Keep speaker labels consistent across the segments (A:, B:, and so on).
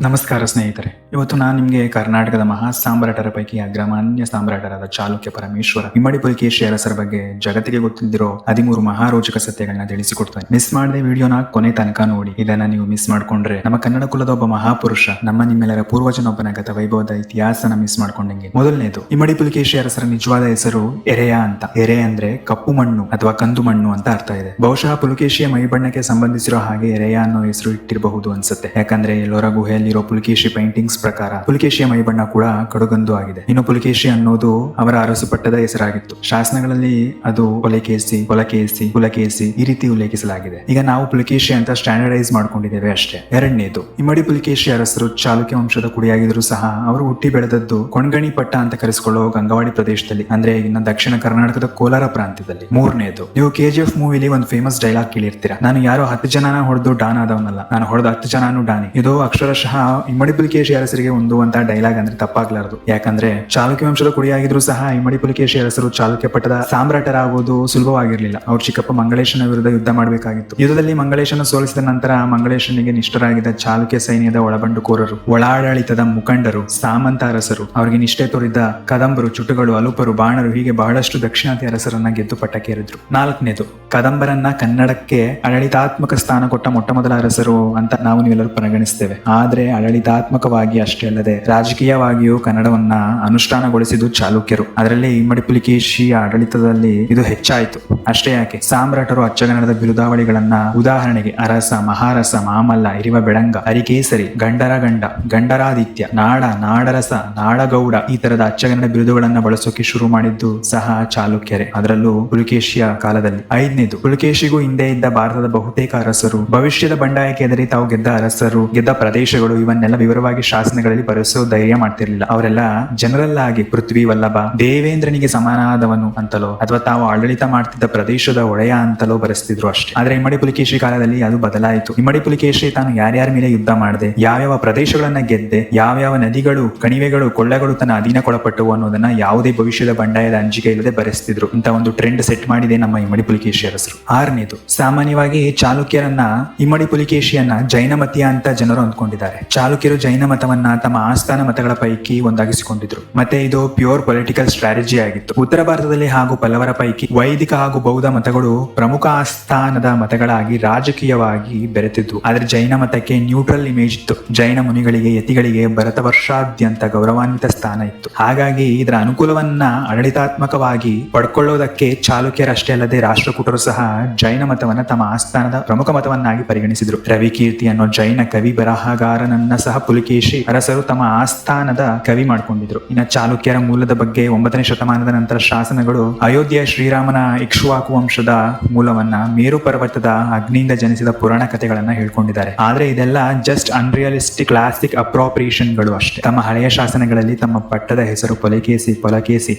A: ನಮಸ್ಕಾರ ಸ್ನೇಹಿತರೆ, ಇವತ್ತು ನಾನು ನಿಮಗೆ ಕರ್ನಾಟಕದ ಮಹಾ ಸಾಮ್ರಾಟರ ಪೈಕಿ ಅಗ್ರಮಾನ್ಯ ಸಾಮ್ರಾಟರಾದ ಚಾಲುಕ್ಯ ಪರಮೇಶ್ವರ ಇಮ್ಮಡಿ ಪುಲಿಕೇಶಿ ಅರಸರ ಬಗ್ಗೆ ಜಗತ್ತಿಗೆ ಗೊತ್ತಿದ್ದಿರೋ 13 ಮಹಾರೋಚಕ ಸತ್ಯಗಳನ್ನ ತಿಳಿಸಿಕೊಡ್ತೇನೆ. ಮಿಸ್ ಮಾಡದೆ ವಿಡಿಯೋನ ಕೊನೆ ತನಕ ನೋಡಿ. ಇದನ್ನ ನೀವು ಮಿಸ್ ಮಾಡ್ಕೊಂಡ್ರೆ ನಮ್ಮ ಕನ್ನಡ ಕುಲದ ಒಬ್ಬ ಮಹಾಪುರುಷ, ನಿಮ್ಮೆಲ್ಲರ ಪೂರ್ವಜನೊಬ್ಬನ ಗತ ವೈಭವದ ಇತಿಹಾಸನ ಮಿಸ್ ಮಾಡ್ಕೊಂಡಂಗೆ. ಮೊದಲನೇದು, ಇಮ್ಮಡಿ ಪುಲಿಕೇಶಿ ಅರಸರ ನಿಜವಾದ ಹೆಸರು ಎರೆಯ ಅಂತ. ಎರೆ ಅಂದ್ರೆ ಕಪ್ಪು ಮಣ್ಣು ಅಥವಾ ಕಂದು ಮಣ್ಣು ಅಂತ ಅರ್ಥ ಇದೆ. ಬಹುಶಃ ಪುಲಿಕೇಶಿಯ ಮೈಬಣ್ಣಕ್ಕೆ ಸಂಬಂಧಿಸಿರೋ ಹಾಗೆ ಎರೆಯ ಅನ್ನೋ ಹೆಸರು ಇಟ್ಟಿರಬಹುದು ಅನ್ಸುತ್ತೆ. ಯಾಕಂದ್ರೆ ಎಲ್ಲೋರ ಗುಹೆಯಲ್ಲಿರೋ ಪುಲಿಕೇಶಿ ಪೇಂಟಿಂಗ್ಸ್ ಪ್ರಕಾರ ಪುಲಿಕೇಶಿಯ ಮೈಬಣ್ಣ ಕೂಡ ಕಡುಗಂದು ಆಗಿದೆ. ಇನ್ನು ಪುಲಿಕೇಶಿ ಅನ್ನೋದು ಅವರ ಅರಸು ಪಟ್ಟದ ಹೆಸರಾಗಿತ್ತು. ಶಾಸನಗಳಲ್ಲಿ ಅದು ಪುಲಕೇಸಿ, ಪುಲಕೇಸಿ ಈ ರೀತಿ ಉಲ್ಲೇಖಿಸಲಾಗಿದೆ. ಈಗ ನಾವು ಪುಲಿಕೇಶಿ ಅಂತ ಸ್ಟ್ಯಾಂಡರ್ಡೈಸ್ ಮಾಡ್ಕೊಂಡಿದ್ದೇವೆ ಅಷ್ಟೇ. ಎರಡನೇದು, ಇಮ್ಮಡಿ ಪುಲಿಕೇಶಿ ಅರಸರು ಚಾಲುಕ್ಯ ವಂಶದ ಕುಡಿಯಾಗಿದ್ರು ಸಹ ಅವರು ಹುಟ್ಟಿ ಬೆಳೆದದ್ದು ಕೊಂಡ್ಗಣಿ ಪಟ್ಟ ಅಂತ ಕರೆಸಿಕೊಳ್ಳೋ ಗಂಗವಾಡಿ ಪ್ರದೇಶದಲ್ಲಿ, ಅಂದ್ರೆ ಇನ್ನ ದಕ್ಷಿಣ ಕರ್ನಾಟಕದ ಕೋಲಾರ ಪ್ರಾಂತ್ಯದಲ್ಲಿ. ಮೂರನೇದು, ನೀವು KGF ಮೂವಿಲಿ ಒಂದು ಫೇಮಸ್ ಡೈಲಾಗ್ ಕೇಳಿರ್ತೀರಾ, ನಾನು ಯಾರೋ 10 ಜನನ ಹೊಡೆದು ಡಾನ್ ಆದವನಲ್ಲ, ನಾನು ಹೊಡೆದ 10 ಜನನು ಡಾನಿ. ಇದು ಅಕ್ಷರಶಃ ಇಮ್ಮಡಿ ಪುಲಿಕೇಶಿ ಅರಸರಿಗೆ ಹೊಂದುವಂತ ಡೈಲಾಗ್ ಅಂದ್ರೆ ತಪ್ಪಾಗ್ಲಾರದು. ಯಾಕಂದ್ರೆ ಚಾಲುಕ್ಯ ವಂಶದ ಕುಡಿಯಾಗಿದ್ರು ಸಹ ಇಮ್ಮಡಿ ಪುಲಿಕೇಶಿ ಅರಸರು ಚಾಲುಕ್ಯ ಪಟ್ಟದ ಸಾಮ್ರಾಟರಾಗುವುದು ಸುಲಭವಾಗಿರ್ಲಿಲ್ಲ. ಅವ್ರ ಚಿಕ್ಕಪ್ಪ ಮಂಗಳೇಶನ ವಿರುದ್ಧ ಯುದ್ಧ ಮಾಡಬೇಕಾಗಿತ್ತು. ಯುದ್ಧದಲ್ಲಿ ಮಂಗಳೇಶನ ಸೋಲಿಸಿದ ನಂತರ ಮಂಗಳೇಶನಿಗೆ ನಿಷ್ಠರಾಗಿದ್ದ ಚಾಲುಕ್ಯ ಸೈನ್ಯದ ಒಳಬಂಡುಕೋರರು, ಒಳಾಡಳಿತದ ಮುಖಂಡರು, ಸಾಮಂತ ಅರಸರು, ಅವರಿಗೆ ನಿಷ್ಠೆ ತೋರಿದ್ದ ಕದಂಬರು, ಚುಟುಗಳು, ಅಲುಪರು, ಬಾಣರು ಹೀಗೆ ಬಹಳಷ್ಟು ದಕ್ಷಿಣಾತಿ ಅರಸರನ್ನ ಗೆದ್ದು ಪಟ್ಟಕ್ಕೇರಿದ್ರು. ನಾಲ್ಕನೇದು, ಕದಂಬರನ್ನ ಕನ್ನಡಕ್ಕೆ ಆಡಳಿತಾತ್ಮಕ ಸ್ಥಾನ ಕೊಟ್ಟ ಮೊಟ್ಟ ಮೊದಲ ಅರಸರು ಅಂತ ನಾವು ನೀವೆಲ್ಲರೂ ಪರಿಗಣಿಸ್ತೇವೆ. ಆದ್ರೆ ಆಡಳಿತಾತ್ಮಕವಾಗಿ ಅಷ್ಟೇ ಅಲ್ಲದೆ ರಾಜಕೀಯವಾಗಿಯೂ ಕನ್ನಡವನ್ನ ಅನುಷ್ಠಾನಗೊಳಿಸಿದ್ದು ಚಾಲುಕ್ಯರು. ಅದರಲ್ಲಿ ಇಮ್ಮಡಿ ಪುಲಿಕೇಶಿ ಆಡಳಿತದಲ್ಲಿ ಇದು ಹೆಚ್ಚಾಯಿತು. ಅಷ್ಟೇ ಯಾಕೆ, ಸಾಮ್ರಾಟರು ಅಚ್ಚಗನ್ನಡದ ಬಿರುದಾವಳಿಗಳನ್ನ, ಉದಾಹರಣೆಗೆ ಅರಸ, ಮಹಾರಸ, ಮಾಮಲ್ಲ, ಇರಿವ ಬೆಳಂಗ, ಅರಿಕೇಸರಿ, ಗಂಡರ ಗಂಡ, ಗಂಡರಾದಿತ್ಯ, ನಾಡ, ನಾಡರಸ, ನಾಡಗೌಡ ಈ ತರದ ಅಚ್ಚಗನ್ನಡ ಬಿರುದುಗಳನ್ನ ಬಳಸೋಕೆ ಶುರು ಮಾಡಿದ್ದು ಸಹ ಚಾಲುಕ್ಯರೇ, ಅದರಲ್ಲೂ ಪುಲಿಕೇಶಿಯ ಕಾಲದಲ್ಲಿ. ಐದನೇದು, ಪುಲಿಕೇಶಿಗೂ ಹಿಂದೆ ಇದ್ದ ಭಾರತದ ಬಹುತೇಕ ಅರಸರು ಭವಿಷ್ಯದ ಬಂಡಾಯಕ್ಕೆ ಎದರಿ ತಾವು ಗೆದ್ದ ಅರಸರು, ಗೆದ್ದ ಪ್ರದೇಶಗಳು ಇವನ್ನೆಲ್ಲ ವಿವರವಾಗಿ ಶಾಸನಗಳಲ್ಲಿ ಬರೆಸೋ ಧೈರ್ಯ ಮಾಡ್ತಿರ್ಲಿಲ್ಲ. ಅವರೆಲ್ಲ ಜನರಲ್ ಆಗಿ ಪೃಥ್ವಿ ವಲ್ಲಭ, ದೇವೇಂದ್ರನಿಗೆ ಸಮಾನಾದವನು ಅಂತಲೋ ಅಥವಾ ತಾವು ಆಡಳಿತ ಮಾಡ್ತಿದ್ದ ಪ್ರದೇಶದ ಒಡೆಯ ಅಂತಲೋ ಬರೆಸ್ತಿದ್ರು ಅಷ್ಟೇ. ಆದ್ರೆ ಇಮ್ಮಡಿ ಪುಲಿಕೇಶಿ ಕಾಲದಲ್ಲಿ ಅದು ಬದಲಾಯಿತು. ಇಮ್ಮಡಿ ಪುಲಿಕೇಶಿ ತಾನು ಯಾರ್ಯಾರ ಮೇಲೆ ಯುದ್ಧ ಮಾಡದೆ, ಯಾವ್ಯಾವ ಪ್ರದೇಶಗಳನ್ನ ಗೆದ್ದೆ, ಯಾವ್ಯಾವ ನದಿಗಳು, ಕಣಿವೆಗಳು, ಕೊಳ್ಳಗಳು ತನ್ನ ಅಧೀನಕ್ಕೊಳಪಟ್ಟವು ಅನ್ನೋದನ್ನ ಯಾವುದೇ ಭವಿಷ್ಯದ ಬಂಡಾಯದ ಅಂಜಿಕೆ ಇಲ್ಲದೆ ಬರೆಸ್ತಿದ್ರು. ಇಂತ ಒಂದು ಟ್ರೆಂಡ್ ಸೆಟ್ ಮಾಡಿದೆ ನಮ್ಮ ಇಮ್ಮಡಿ ಪುಲಿಕೇಶಿ ಅರಸರು. ಆರನೇದು, ಸಾಮಾನ್ಯವಾಗಿ ಚಾಲುಕ್ಯರನ್ನ, ಇಮ್ಮಡಿ ಪುಲಿಕೇಶಿಯನ್ನ ಜೈನಮತೀಯ ಅಂತ ಜನರು ಅಂದ್ಕೊಂಡಿದ್ದಾರೆ. ಚಾಲುಕ್ಯರು ಜೈನ ಮತವನ್ನ ತಮ್ಮ ಆಸ್ಥಾನ ಮತಗಳ ಪೈಕಿ ಒಂದಾಗಿಸಿಕೊಂಡಿದ್ರು. ಮತ್ತೆ ಇದು ಪ್ಯೂರ್ ಪೊಲಿಟಿಕಲ್ ಸ್ಟ್ರಾಟಜಿ ಆಗಿತ್ತು. ಉತ್ತರ ಭಾರತದಲ್ಲಿ ಹಾಗೂ ಪಲ್ಲವರ ಪೈಕಿ ವೈದಿಕ ಹಾಗೂ ಬೌದ್ಧ ಮತಗಳು ಪ್ರಮುಖ ಆಸ್ಥಾನದ ಮತಗಳಾಗಿ ರಾಜಕೀಯವಾಗಿ ಬೆರೆತಿದ್ವು. ಆದ್ರೆ ಜೈನ ಮತಕ್ಕೆ ನ್ಯೂಟ್ರಲ್ ಇಮೇಜ್ ಇತ್ತು. ಜೈನ ಮುನಿಗಳಿಗೆ, ಯತಿಗಳಿಗೆ ಭಾರತ ವರ್ಷಾದ್ಯಂತ ಗೌರವಾನ್ವಿತ ಸ್ಥಾನ ಇತ್ತು. ಹಾಗಾಗಿ ಇದರ ಅನುಕೂಲವನ್ನ ಆಡಳಿತಾತ್ಮಕವಾಗಿ ಪಡ್ಕೊಳ್ಳೋದಕ್ಕೆ ಚಾಲುಕ್ಯರಷ್ಟೇ ಅಲ್ಲದೆ ರಾಷ್ಟ್ರಕೂಟರು ಸಹ ಜೈನ ಮತವನ್ನ ತಮ್ಮ ಆಸ್ಥಾನದ ಪ್ರಮುಖ ಮತವನ್ನಾಗಿ ಪರಿಗಣಿಸಿದ್ರು. ರವಿಕೀರ್ತಿ ಅನ್ನೋ ಜೈನ ಕವಿ ಬರಹಗಾರನನ್ನ ಸಹ ಪುಲಿಕೇಶಿ ಅರಸರು ತಮ್ಮ ಆಸ್ಥಾನದ ಕವಿ ಮಾಡ್ಕೊಂಡಿದ್ರು. ಇನ್ನು ಚಾಲುಕ್ಯರ ಮೂಲದ ಬಗ್ಗೆ 9ನೇ ಶತಮಾನದ ನಂತರ ಶಾಸನಗಳು ಅಯೋಧ್ಯೆಯ ಶ್ರೀರಾಮನ ಇಕ್ಷ್ವಾಕು ವಂಶದ ಮೂಲವನ್ನ, ಮೇರು ಪರ್ವತದ ಅಗ್ನಿಯಿಂದ ಜನಿಸಿದ ಪುರಾಣ ಕಥೆಗಳನ್ನ ಹೇಳ್ಕೊಂಡಿದ್ದಾರೆ. ಆದ್ರೆ ಇದೆಲ್ಲ ಜಸ್ಟ್ ಅನ್ರಿಯಲಿಸ್ಟಿಕ್ ಕ್ಲಾಸಿಕ್ ಅಪ್ರೋಪ್ರಿಯೇಷನ್ಗಳು ಅಷ್ಟೇ. ತಮ್ಮ ಹಳೆಯ ಶಾಸನಗಳಲ್ಲಿ ತಮ್ಮ ಪಟ್ಟದ ಹೆಸರು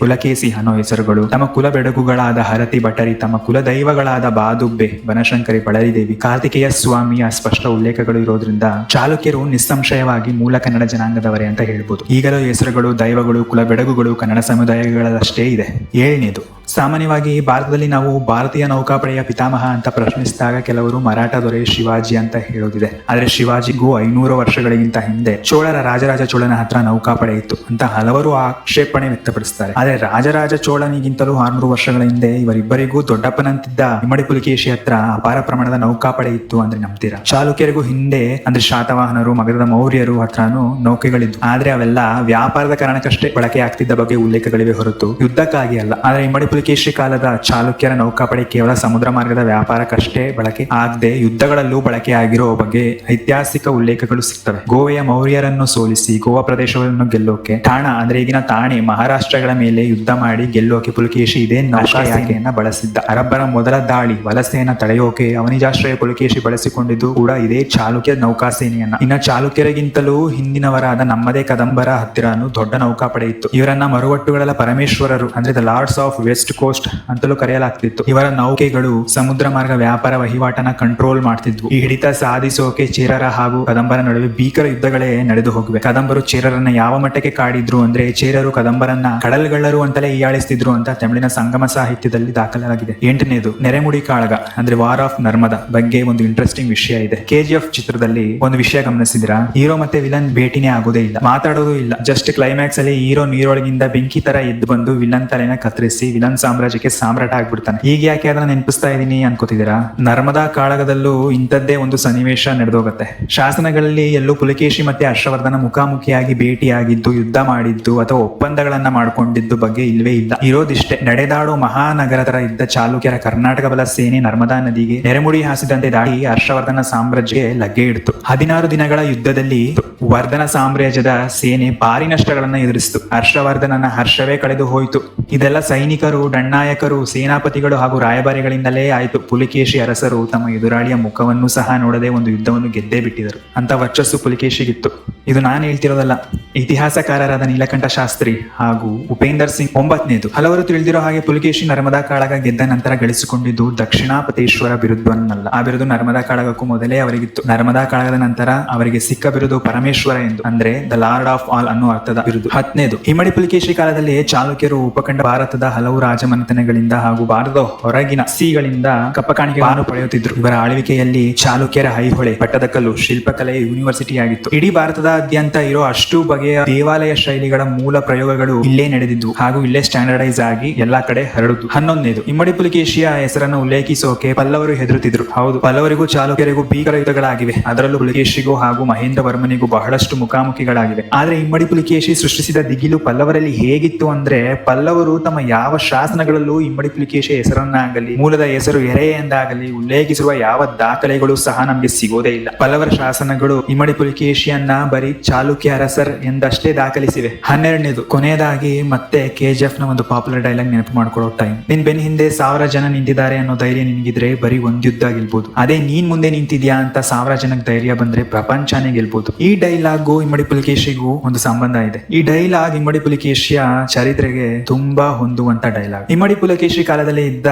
A: ಪುಲಕೇಸಿ ಅನ್ನೋ ಹೆಸರುಗಳು, ತಮ್ಮ ಕುಲ ಬೆಡಗುಗಳಾದ ಹರತಿ, ಭಟರಿ, ತಮ್ಮ ಕುಲ ದೈವಗಳಾದ ಬಾದುಬ್ಬೆ, ಬನಶಂಕರಿ, ಬಳರಿದೇವಿ, ಕಾರ್ತಿಕೇಯ ಸ್ವಾಮಿಯ ಸ್ಪಷ್ಟ ಉಲ್ಲೇಖಗಳು ಇರೋದ್ರಿಂದ ಚಾಲುಕ್ಯರು ನಿಸ್ಸಂಶಯವಾಗಿ ಮೂಲ ಕನ್ನಡ ಜನಾಂಗದವರೇ ಅಂತ ಹೇಳ್ಬೋದು. ಈಗಲೂ ಹೆಸರುಗಳು, ದೈವಗಳು, ಕುಲ ಬೆಡಗುಗಳು ಕನ್ನಡ ಸಮುದಾಯಗಳಷ್ಟೇ ಇದೆ. ಏಳನೇದು, ಸಾಮಾನ್ಯವಾಗಿ ಭಾರತದಲ್ಲಿ ನಾವು ಭಾರತೀಯ ನೌಕಾಪಡೆಯ ಪಿತಾಮಹ ಅಂತ ಪ್ರಶ್ನಿಸಿದಾಗ ಕೆಲವರು ಮರಾಠ ದೊರೆ ಶಿವಾಜಿ ಅಂತ ಹೇಳೋದಿದೆ. ಆದ್ರೆ ಶಿವಾಜಿಗೂ 500 ವರ್ಷಗಳಿಗಿಂತ ಹಿಂದೆ ಚೋಳರ ರಾಜರಾಜ ಚೋಳನ ಹತ್ರ ನೌಕಾಪಡೆ ಇತ್ತು ಅಂತ ಹಲವರು ಆಕ್ಷೇಪಣೆ ವ್ಯಕ್ತಪಡಿಸ್ತಾರೆ. ಆದ್ರೆ ರಾಜರಾಜ ಚೋಳನಿಗಿಂತಲೂ 600 ವರ್ಷಗಳ ಹಿಂದೆ ಇವರಿಬ್ಬರಿಗೂ ದೊಡ್ಡಪ್ಪನಂತಿದ್ದ ಇಮ್ಮಡಿ ಪುಲಿಕೇಶಿ ಹತ್ರ ಅಪಾರ ಪ್ರಮಾಣದ ನೌಕಾಪಡೆ ಇತ್ತು ಅಂದ್ರೆ ನಂಬ್ತೀರಾ? ಚಾಲುಕ್ಯರಿಗೂ ಹಿಂದೆ ಅಂದ್ರೆ ಶಾತವಾಹನರು, ಮಗಧದ ಮೌರ್ಯರು ಹತ್ರನೂ ನೌಕೆಗಳಿದ್ವು. ಆದ್ರೆ ಅವೆಲ್ಲ ವ್ಯಾಪಾರದ ಕಾರಣಕ್ಕಷ್ಟೇ ಬಳಕೆ ಆಗ್ತಿದ್ದ ಬಗ್ಗೆ ಉಲ್ಲೇಖಗಳಿವೆ ಹೊರತು ಯುದ್ಧಕ್ಕಾಗಿ ಅಲ್ಲ. ಆದ್ರೆ ಇಮ್ಮಡಿ ಪುಲಿಕೇಶಿ ಕಾಲದ ಚಾಲುಕ್ಯರ ನೌಕಾಪಡೆ ಕೇವಲ ಸಮುದ್ರ ಮಾರ್ಗದ ವ್ಯಾಪಾರಕ್ಕಷ್ಟೇ ಬಳಕೆ ಆಗದೆ ಯುದ್ಧಗಳಲ್ಲೂ ಬಳಕೆ ಆಗಿರೋ ಬಗ್ಗೆ ಐತಿಹಾಸಿಕ ಉಲ್ಲೇಖಗಳು ಸಿಗ್ತವೆ. ಗೋವೆಯ ಮೌರ್ಯರನ್ನು ಸೋಲಿಸಿ ಗೋವಾ ಪ್ರದೇಶವನ್ನು ಗೆಲ್ಲೋಕೆ ಠಾಣ ಅಂದ್ರೆ ಈಗಿನ ಥಾಣೆ, ಮಹಾರಾಷ್ಟ್ರಗಳ ಮೇಲೆ ಯುದ್ಧ ಮಾಡಿ ಗೆಲ್ಲೋಕೆ ಪುಲಿಕೇಶಿ ಇದೇ ನೌಕಾಯಾನೆಯನ್ನ ಬಳಸಿದ್ದ. ಅರಬ್ಬರ ಮೊದಲ ದಾಳಿ ವಲಸೆಯನ್ನ ತಡೆಯೋಕೆ ಅವನಿಜಾಶ್ರಯ ಪುಲಿಕೇಶಿ ಬಳಸಿಕೊಂಡಿದ್ದು ಕೂಡ ಇದೇ ಚಾಲುಕ್ಯ ನೌಕಾಸೇನೆಯನ್ನ. ಇನ್ನ ಚಾಲುಕ್ಯರಿಗಿಂತಲೂ ಹಿಂದಿನವರಾದ ನಮ್ಮದೇ ಕದಂಬರ ಹತ್ತಿರನು ದೊಡ್ಡ ನೌಕಾಪಡೆ ಇತ್ತು. ಇವರನ್ನ ಮರುವಟ್ಟುಗಳ ಪರಮೇಶ್ವರರು ಅಂದ್ರೆ the lords of west west coast ಅಂತಲೂ ಕರೆಯಲಾಗ್ತಿತ್ತು. ಇವರ ನೌಕೆಗಳು ಸಮುದ್ರ ಮಾರ್ಗ ವ್ಯಾಪಾರ ವಹಿವಾಟನ ಕಂಟ್ರೋಲ್ ಮಾಡ್ತಿದ್ವು. ಈ ಹಿಡಿತ ಸಾಧಿಸೋಕೆ ಚೇರರ ಹಾಗೂ ಕದಂಬರ ನಡುವೆ ಭೀಕರ ಯುದ್ಧಗಳೇ ನಡೆದು ಹೋಗಿವೆ. ಕದಂಬರು ಚೇರರನ್ನ ಯಾವ ಮಟ್ಟಕ್ಕೆ ಕಾಡಿದ್ರು ಅಂದ್ರೆ ಚೇರರು ಕದಂಬರನ್ನ ಕಡಲ್ಗಳ್ಳರು ಅಂತಲೇ ಹೀಯಾಳಿಸ್ತಿದ್ರು ಅಂತ ತಮಿಳಿನ ಸಂಗಮ ಸಾಹಿತ್ಯದಲ್ಲಿ ದಾಖಲಾಗಿದೆ. 8ನೇದು ನೆರೆಮುಡಿ ಕಾಳಗ ಅಂದ್ರೆ ವಾರ್ ಆಫ್ ನರ್ಮದಾ ಬಗ್ಗೆ ಒಂದು ಇಂಟ್ರೆಸ್ಟಿಂಗ್ ವಿಷಯ ಇದೆ. KGF ಚಿತ್ರದಲ್ಲಿ ಒಂದು ವಿಷಯ ಗಮನಿಸಿದಿರಾ? ಹೀರೋ ಮತ್ತೆ ವಿಲನ್ ಭೇಟಿನೇ ಆಗೋದೇ ಇಲ್ಲ, ಮಾತಾಡೋದು ಇಲ್ಲ. ಜಸ್ಟ್ ಕ್ಲೈಮ್ಯಾಕ್ಸ್ ಅಲ್ಲಿ ಹೀರೋ ನೀರೊಳಗಿಂದ ಬೆಂಕಿ ತರ ಎದ್ದು ಬಂದು ವಿಲನ್ ತಲೆನ ಕತ್ತರಿಸಿ ವಿಲನ್ ಸಾಮ್ರಾಜ್ಯಕ್ಕೆ ಸಾಮ್ರಾಟ ಆಗ್ಬಿಡ್ತಾನೆ. ಈಗ ಯಾಕೆ ಅದನ್ನ ನೆನಪಿಸ್ತಾ ಇದೀನಿ ಅನ್ಕೋತಿದ್ದೀರಾ? ನರ್ಮದಾ ಕಾಳಗದಲ್ಲೂ ಇಂಥದ್ದೇ ಒಂದು ಸನ್ನಿವೇಶ ನಡೆದೋಗುತ್ತೆ. ಶಾಸನಗಳಲ್ಲಿ ಎಲ್ಲೂ ಪುಲಕೇಶಿ ಮತ್ತೆ ಹರ್ಷವರ್ಧನ ಮುಖಾಮುಖಿಯಾಗಿ ಭೇಟಿಯಾಗಿದ್ದು, ಯುದ್ಧ ಮಾಡಿದ್ದು ಅಥವಾ ಒಪ್ಪಂದಗಳನ್ನ ಮಾಡ್ಕೊಂಡಿದ್ದು ಬಗ್ಗೆ ಇಲ್ವೇ ಇಲ್ಲ. ಇರೋದಿಷ್ಟೇ, ನಡೆದಾಡೋ ಮಹಾನಗರ ತರ ಇದ್ದ ಚಾಲುಕ್ಯರ ಕರ್ನಾಟಕ ಬಲ ಸೇನೆ ನರ್ಮದಾ ನದಿಗೆ ನೆರೆಮುಡಿ ಹಾಸಿದಂತೆ ದಾಳಿ ಹರ್ಷವರ್ಧನ ಸಾಮ್ರಾಜ್ಯಕ್ಕೆ ಲಗ್ಗೆ ಇಡ್ತು. 16 ದಿನಗಳ ಯುದ್ಧದಲ್ಲಿ ವರ್ಧನ ಸಾಮ್ರಾಜ್ಯದ ಸೇನೆ ಭಾರಿ ನಷ್ಟಗಳನ್ನ ಎದುರಿಸಿತು. ಹರ್ಷವರ್ಧನನ ಹರ್ಷವೇ ಕಳೆದು ಹೋಯಿತು. ಇದೆಲ್ಲ ಸೈನಿಕರು, ಡಣ್ಣಾಯಕರು, ಸೇನಾಪತಿಗಳು ಹಾಗೂ ರಾಯಭಾರಿಗಳಿಂದಲೇ ಆಯಿತು. ಪುಲಿಕೇಶಿ ಅರಸರು ತಮ್ಮ ಎದುರಾಳಿಯ ಮುಖವನ್ನು ಸಹ ನೋಡದೆ ಒಂದು ಯುದ್ಧವನ್ನು ಗೆದ್ದೇ ಬಿಟ್ಟಿದರು. ಅಂತ ವರ್ಚಸ್ಸು ಪುಲಿಕೇಶಿಗಿತ್ತು. ಇದು ನಾನು ಹೇಳ್ತಿರೋದಲ್ಲ, ಇತಿಹಾಸಕಾರರಾದ ನೀಲಕಂಠ ಶಾಸ್ತ್ರಿ ಹಾಗೂ ಉಪೇಂದರ್ ಸಿಂಗ್. 9ನೇದು, ಹಲವರು ತಿಳಿದಿರೋ ಹಾಗೆ ಪುಲಿಕೇಶಿ ನರ್ಮದಾ ಕಾಳಗ ಗೆದ್ದ ನಂತರ ಗಳಿಸಿಕೊಂಡಿದ್ದು ದಕ್ಷಿಣಾಪತೇಶ್ವರ ಬಿರುದುವನ್ನಲ್ಲ. ಆ ಬಿರುದು ನರ್ಮದಾ ಕಾಳಗಕ್ಕೂ ಮೊದಲೇ ಅವರಿಗಿತ್ತು. ನರ್ಮದಾ ಕಾಳಗದ ನಂತರ ಅವರಿಗೆ ಸಿಕ್ಕ ಬಿರುದು ಪರಮೇಶ್ವರ ಎಂದು, ಅಂದ್ರೆ ದ ಲಾರ್ಡ್ ಆಫ್ ಆಲ್ ಅನ್ನೋ ಅರ್ಥದ ಬಿರುದು. 10ನೇದು, ಇಮ್ಮಡಿ ಪುಲಿಕೇಶಿ ಕಾಲದಲ್ಲಿ ಚಾಲುಕ್ಯರು ಉಪಖಂಡ ಭಾರತದ ಹಲವು ರಾಜಮನೆತನಗಳಿಂದ ಹಾಗೂ ಭಾರತದ ಹೊರಗಿನ ಸಿಗಳಿಂದ ಕಪ್ಪಕಾಣಿಕೆ ಪಡೆಯುತ್ತಿದ್ರು. ಇವರ ಆಳ್ವಿಕೆಯಲ್ಲಿ ಚಾಲುಕ್ಯರ ಐಹೊಳೆ, ಪಟ್ಟದಕಲ್ಲು, ಶಿಲ್ಪಕಲೆ ಯೂನಿವರ್ಸಿಟಿಯಾಗಿತ್ತು. ಇಡೀ ಭಾರತದಾದ್ಯಂತ ಇರೋ ಅಷ್ಟು ಬಗೆಯ ದೇವಾಲಯ ಶೈಲಿಗಳ ಮೂಲ ಪ್ರಯೋಗಗಳು ಇಲ್ಲೇ ನಡೆದಿದ್ವು ಹಾಗೂ ಇಲ್ಲೇ ಸ್ಟ್ಯಾಂಡರ್ಡೈಸ್ ಆಗಿ ಎಲ್ಲಾ ಕಡೆ ಹರಡುದು. 11ನೇದು, ಇಮ್ಮಡಿ ಪುಲಿಕೇಶಿಯ ಹೆಸರನ್ನು ಉಲ್ಲೇಖಿಸೋಕೆ ಪಲ್ಲವರು ಹೆದರುತ್ತಿದ್ರು. ಹೌದು, ಪಲ್ಲವರಿಗೂ ಚಾಲುಕ್ಯರಿಗೂ ಭೀಕರ ಯುದ್ಧಗಳಾಗಿವೆ. ಅದರಲ್ಲೂ ಪುಲಿಕೇಶಿಗೂ ಹಾಗೂ ಮಹೇಂದ್ರ ವರ್ಮನಿಗೂ ಬಹಳಷ್ಟು ಮುಖಾಮುಖಿಗಳಾಗಿವೆ. ಆದ್ರೆ ಇಮ್ಮಡಿ ಪುಲಿಕೇಶಿ ಸೃಷ್ಟಿಸಿದ ದಿಗಿಲು ಪಲ್ಲವರಲ್ಲಿ ಹೇಗಿತ್ತು ಅಂದ್ರೆ, ಪಲ್ಲವರು ತಮ್ಮ ಯಾವ ಶಾಸನಗಳಲ್ಲೂ ಇಮ್ಮಡಿ ಪುಲಿಕೇಶಿ ಹೆಸರನ್ನಾಗಲಿ ಮೂಲದ ಹೆಸರು ಎರೆ ಎಂದಾಗಲಿ ಉಲ್ಲೇಖಿಸಿರುವ ಯಾವ ದಾಖಲೆಗಳು ಸಹ ನಮ್ಗೆ ಸಿಗೋದೇ ಇಲ್ಲ. ಪಲ್ಲವರ ಶಾಸನಗಳು ಇಮ್ಮಡಿ ಪುಲಿಕೇಶಿಯನ್ನ ಬರೀ ಚಾಲುಕ್ಯ ಅರಸರ್ ಎಂದಷ್ಟೇ ದಾಖಲಿಸಿವೆ. 12ನೇದು, ಕೊನೆಯದಾಗಿ ಮತ್ತೆ KGF ನ ಒಂದು ಪಾಪ್ಯುಲರ್ ಡೈಲಾಗ್ ನೆನಪು ಮಾಡ್ಕೊಳ್ಳೋ ಟೈಮ್. ನಿನ್ ಬೆನ್ ಹಿಂದೆ 1000 ಜನ ನಿಂತಿದ್ದಾರೆ ಅನ್ನೋ ಧೈರ್ಯ ನಿನ್ಗಿದ್ರೆ ಬರೀ ಒಂದ್ ಯುದ್ಧ ಗೆಲ್ಬಹುದು. ಅದೇ ನೀನ್ ಮುಂದೆ ನಿಂತಿದ್ಯಾ ಅಂತ 1000 ಜನಕ್ಕೆ ಧೈರ್ಯ ಬಂದ್ರೆ ಪ್ರಪಂಚನೇ ಗೆಲ್ಬಹುದು. ಈ ಡೈಲಾಗು ಇಮ್ಮಡಿ ಪುಲಿಕೇಶಿಗೂ ಒಂದು ಸಂಬಂಧ ಇದೆ. ಈ ಡೈಲಾಗ್ ಇಮ್ಮಡಿ ಪುಲಿಕೇಶಿಯ ಚರಿತ್ರೆಗೆ ತುಂಬಾ ಹೊಂದುವಂತ ಡೈಲಾಗ್. ಇಮ್ಮಡಿ ಪುಲಿಕೇಶಿ ಕಾಲದಲ್ಲಿ ಇದ್ದ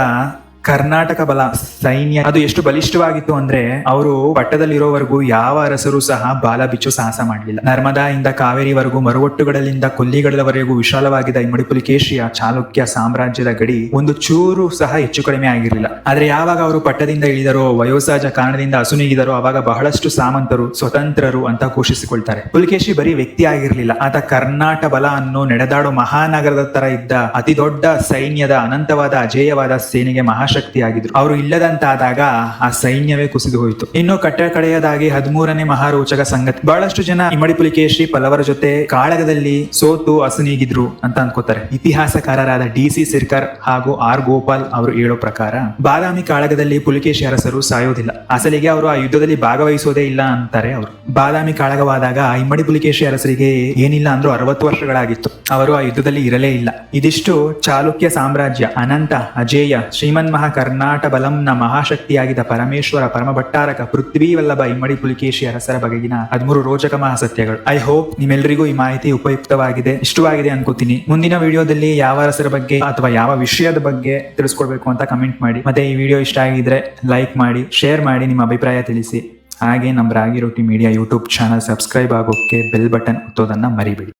A: ಕರ್ನಾಟಕ ಬಲ ಸೈನ್ಯ ಅದು ಎಷ್ಟು ಬಲಿಷ್ಠವಾಗಿತ್ತು ಅಂದ್ರೆ, ಅವರು ಪಟ್ಟದಲ್ಲಿರೋವರೆಗೂ ಯಾವ ಅರಸರು ಸಹ ಬಾಲ ಬಿಚ್ಚು ಸಾಹಸ ಮಾಡಲಿಲ್ಲ. ನರ್ಮದಾ ಇಂದ ಕಾವೇರಿವರೆಗೂ ಮರುವಟ್ಟುಗಳಲ್ಲಿಂದ ಕೊಲ್ಲಿಗಳವರೆಗೂ ವಿಶಾಲವಾಗಿದ್ದ ಇಮ್ಮಡಿ ಪುಲಿಕೇಶಿಯ ಚಾಲುಕ್ಯ ಸಾಮ್ರಾಜ್ಯದ ಗಡಿ ಒಂದು ಚೂರು ಸಹ ಹೆಚ್ಚು ಕಡಿಮೆ ಆಗಿರಲಿಲ್ಲ. ಆದ್ರೆ ಯಾವಾಗ ಅವರು ಪಟ್ಟದಿಂದ ಇಳಿದರೋ, ವಯೋಸಹಜ ಕಾರಣದಿಂದ ಅಸುನೀಗಿದರೋ, ಅವಾಗ ಬಹಳಷ್ಟು ಸಾಮಂತರು ಸ್ವತಂತ್ರರು ಅಂತ ಘೋಷಿಸಿಕೊಳ್ತಾರೆ. ಪುಲಿಕೇಶಿ ಬರೀ ವ್ಯಕ್ತಿ ಆಗಿರಲಿಲ್ಲ, ಆತ ಕರ್ನಾಟಕ ಬಲ ಅನ್ನೋ ನಡೆದಾಡೋ ಮಹಾನಗರದ ತರ ಇದ್ದ ಅತಿ ದೊಡ್ಡ ಸೈನ್ಯದ ಅನಂತವಾದ ಅಜೇಯವಾದ ಸೇನೆಗೆ ಶಕ್ತಿಯಾಗಿದ್ರು. ಅವರು ಇಲ್ಲದಂತಾದಾಗ ಆ ಸೈನ್ಯವೇ ಕುಸಿದು ಹೋಯಿತು. ಇನ್ನು ಕಡೆಯದಾಗಿ 13ನೇ ಮಹಾರೋಚಕ ಸಂಗತಿ, ಬಹಳಷ್ಟು ಜನ ಇಮ್ಮಡಿ ಪುಲಿಕೇಶಿ ಪಲ್ಲವರ ಜೊತೆ ಕಾಳಗದಲ್ಲಿ ಸೋತು ಅಸುನೀಗಿದ್ರು ಅಂತ ಅನ್ಕೋತಾರೆ. ಇತಿಹಾಸಕಾರರಾದ DC ಸಿರ್ಕರ್ ಹಾಗೂ R ಗೋಪಾಲ್ ಅವರು ಹೇಳೋ ಪ್ರಕಾರ ಬಾದಾಮಿ ಕಾಳಗದಲ್ಲಿ ಪುಲಿಕೇಶಿ ಅರಸರು ಸಾಯೋದಿಲ್ಲ, ಅಸಲಿಗೆ ಅವರು ಆ ಯುದ್ಧದಲ್ಲಿ ಭಾಗವಹಿಸೋದೇ ಇಲ್ಲ ಅಂತಾರೆ ಅವರು. ಬಾದಾಮಿ ಕಾಳಗವಾದಾಗ ಇಮ್ಮಡಿ ಪುಲಿಕೇಶಿ ಅರಸರಿಗೆ ಏನಿಲ್ಲ ಅಂದ್ರೂ 60 ವರ್ಷಗಳಾಗಿತ್ತು. ಅವರು ಆ ಯುದ್ಧದಲ್ಲಿ ಇರಲೇ ಇಲ್ಲ. ಇದಿಷ್ಟು ಚಾಲುಕ್ಯ ಸಾಮ್ರಾಜ್ಯ ಅನಂತ ಅಜೇಯ ಶ್ರೀಮನ್ ಕರ್ನಾಟ ಬಲಂನ ಮಹಾಶಕ್ತಿಯಾಗಿದ್ದ ಪರಮೇಶ್ವರ ಪರಮಭಟ್ಟಾರಕ ಪೃಥ್ವಿ ವಲ್ಲಭ ಇಮ್ಮಡಿ ಪುಲಿಕೇಶಿ ಅರಸರ ಬಗೆಗಿನ 13 ರೋಚಕ ಮಹಾಸತ್ಯಗಳು. ಐ ಹೋಪ್ ನಿಮ್ಮೆಲ್ಲರಿಗೂ ಈ ಮಾಹಿತಿ ಉಪಯುಕ್ತವಾಗಿದೆ, ಇಷ್ಟವಾಗಿದೆ ಅನ್ಕೋತೀನಿ. ಮುಂದಿನ ವಿಡಿಯೋದಲ್ಲಿ ಯಾವ ಅರಸರ ಬಗ್ಗೆ ಅಥವಾ ಯಾವ ವಿಷಯದ ಬಗ್ಗೆ ತಿಳಿಸ್ಕೊಡ್ಬೇಕು ಅಂತ ಕಮೆಂಟ್ ಮಾಡಿ. ಮತ್ತೆ ಈ ವಿಡಿಯೋ ಇಷ್ಟ ಆಗಿದ್ರೆ ಲೈಕ್ ಮಾಡಿ, ಶೇರ್ ಮಾಡಿ, ನಿಮ್ಮ ಅಭಿಪ್ರಾಯ ತಿಳಿಸಿ. ಹಾಗೆ ನಮ್ಮ ರಾಗಿ ರೊಟ್ಟಿ ಮೀಡಿಯಾ ಯೂಟ್ಯೂಬ್ ಚಾನಲ್ ಸಬ್ಸ್ಕ್ರೈಬ್ ಆಗೋಕೆ ಬೆಲ್ ಬಟನ್ ಒತ್ತೋದನ್ನ ಮರಿಬೇಡಿ.